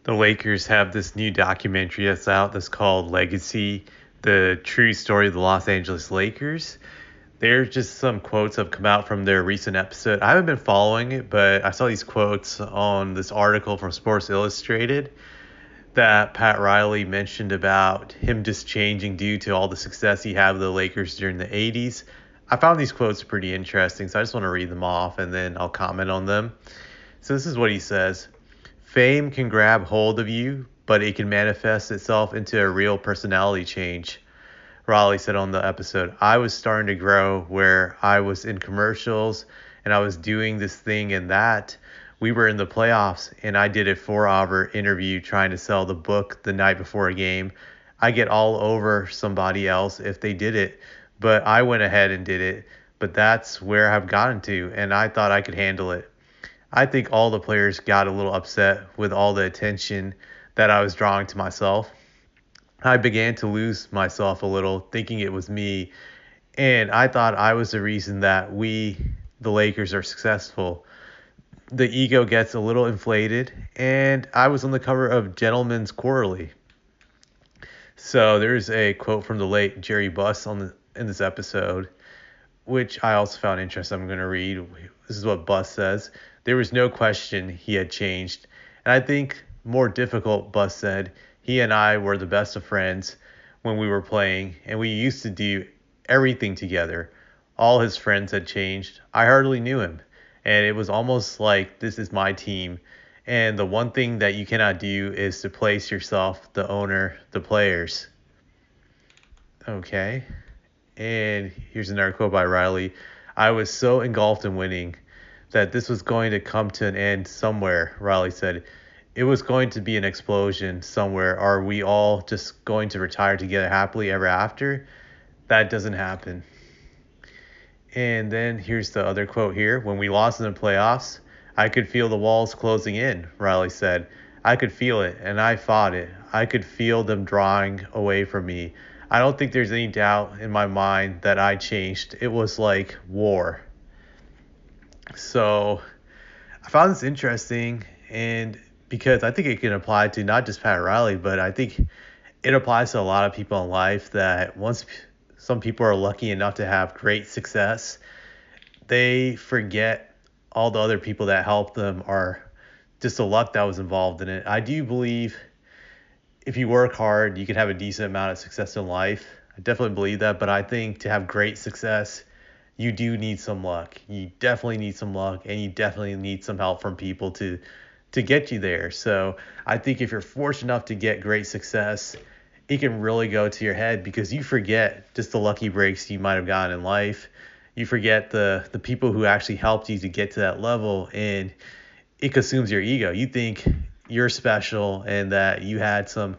The Lakers have this new documentary that's out that's called Legacy, the true story of the Los Angeles Lakers. There's just some quotes have come out from their recent episode. I haven't been following it, but I saw these quotes on this article from Sports Illustrated that Pat Riley mentioned about him just changing due to all the success he had with the Lakers during the 80s. I found these quotes pretty interesting, so I just want to read them off and then I'll comment on them. So this is what he says. Fame can grab hold of you, but it can manifest itself into a real personality change. Raleigh said on the episode, I was starting to grow where I was in commercials and I was doing this thing and that. We were in the playoffs and I did a 4-hour interview trying to sell the book the night before a game. I get all over somebody else if they did it, but I went ahead and did it. But that's where I've gotten to, and I thought I could handle it. I think all the players got a little upset with all the attention that I was drawing to myself. I began to lose myself a little, thinking it was me, and I thought I was the reason that we, the Lakers, are successful. The ego gets a little inflated, and I was on the cover of Gentleman's Quarterly. So there's a quote from the late Jerry Buss in this episode, which I also found interesting. I'm going to read. This is what Buss says. There was no question he had changed. And I think more difficult, Buss said, he and I were the best of friends when we were playing, and we used to do everything together. All his friends had changed. I hardly knew him, and it was almost like this is my team. And the one thing that you cannot do is to place yourself, the owner, the players. Okay. And here's another quote by Riley. I was so engulfed in winning that this was going to come to an end somewhere, Riley said. It was going to be an explosion somewhere. Are we all just going to retire together happily ever after? That doesn't happen. And then here's the other quote here. When we lost in the playoffs, I could feel the walls closing in, Riley said. I could feel it, and I fought it. I could feel them drawing away from me. I don't think there's any doubt in my mind that I changed. It was like war. So I found this interesting, and because I think it can apply to not just Pat Riley, but I think it applies to a lot of people in life that once some people are lucky enough to have great success, they forget all the other people that helped them or just the luck that was involved in it. I do believe if you work hard, you can have a decent amount of success in life. I definitely believe that, but I think to have great success, you do need some luck. You definitely need some luck, and you definitely need some help from people to get you there. So I think if you're fortunate enough to get great success, it can really go to your head because you forget just the lucky breaks you might have gotten in life. You forget the people who actually helped you to get to that level, and it consumes your ego. You think you're special and that you had some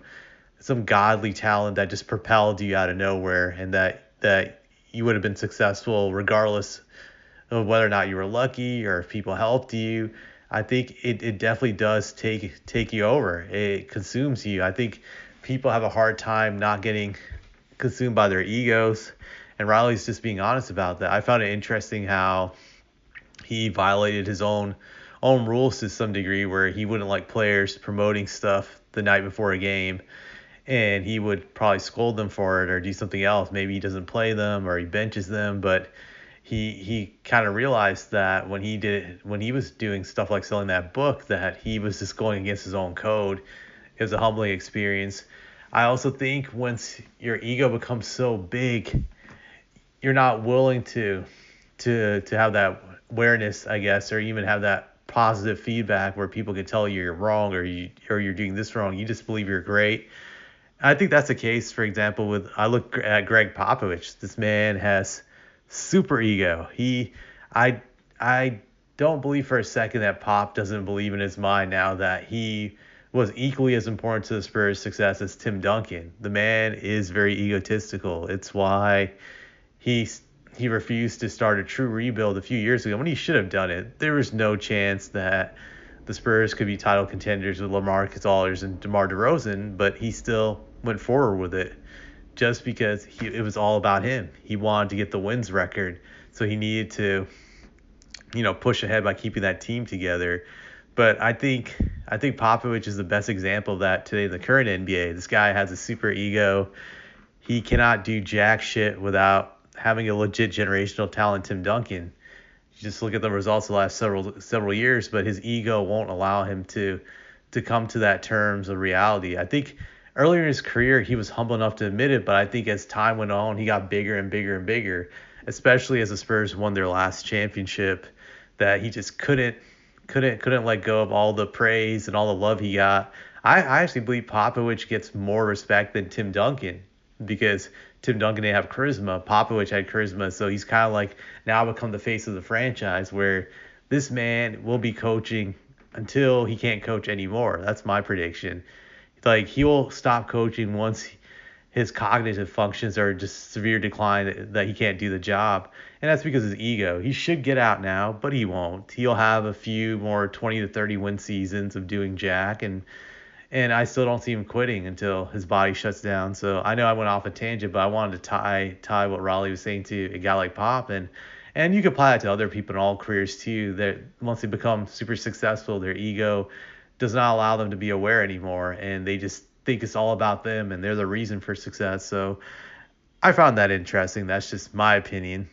godly talent that just propelled you out of nowhere, and that you would have been successful regardless of whether or not you were lucky or if people helped you. I think it definitely does take you over. It consumes you. I think people have a hard time not getting consumed by their egos, and Riley's just being honest about that. I found it interesting how he violated his own rules to some degree, where he wouldn't like players promoting stuff the night before a game, and he would probably scold them for it or do something else. Maybe he doesn't play them or he benches them, but he kind of realized that when he was doing stuff like selling that book, that he was just going against his own code. It was a humbling experience. I also think once your ego becomes so big, you're not willing to have that awareness, I guess, or even have that positive feedback where people can tell you you're wrong or you're doing this wrong. You just believe you're great. I think that's the case, for example, with I look at Greg Popovich. This man has super ego. I don't believe for a second that Pop doesn't believe in his mind now that he was equally as important to the Spurs' success as Tim Duncan. The man is very egotistical. It's why he he refused to start a true rebuild a few years ago when he should have done it. There was no chance that the Spurs could be title contenders with LaMarcus Aldridge and DeMar DeRozan, but he still went forward with it just because it was all about him. He wanted to get the wins record, so he needed to, push ahead by keeping that team together. But I think Popovich is the best example of that today in the current NBA. This guy has a super ego. He cannot do jack shit without having a legit generational talent, Tim Duncan. You just look at the results of the last several years, but his ego won't allow him to come to that terms of reality. I think earlier in his career he was humble enough to admit it, but I think as time went on he got bigger and bigger and bigger, especially as the Spurs won their last championship, that he just couldn't let go of all the praise and all the love he got. I actually believe Popovich gets more respect than Tim Duncan because Tim Duncan didn't have charisma. Popovich had charisma, so he's kind of like now become the face of the franchise where this man will be coaching until he can't coach anymore. That's my prediction. Like he will stop coaching once his cognitive functions are just severe decline that he can't do the job. And that's because of his ego. He should get out now, but he won't. He'll have a few more 20 to 30 win seasons of doing jack, and I still don't see him quitting until his body shuts down. So I know I went off a tangent, but I wanted to tie what Raleigh was saying to a guy like Pop, and you can apply that to other people in all careers too. That once they become super successful, their ego does not allow them to be aware anymore, and they just think it's all about them and they're the reason for success. So I found that interesting. That's just my opinion.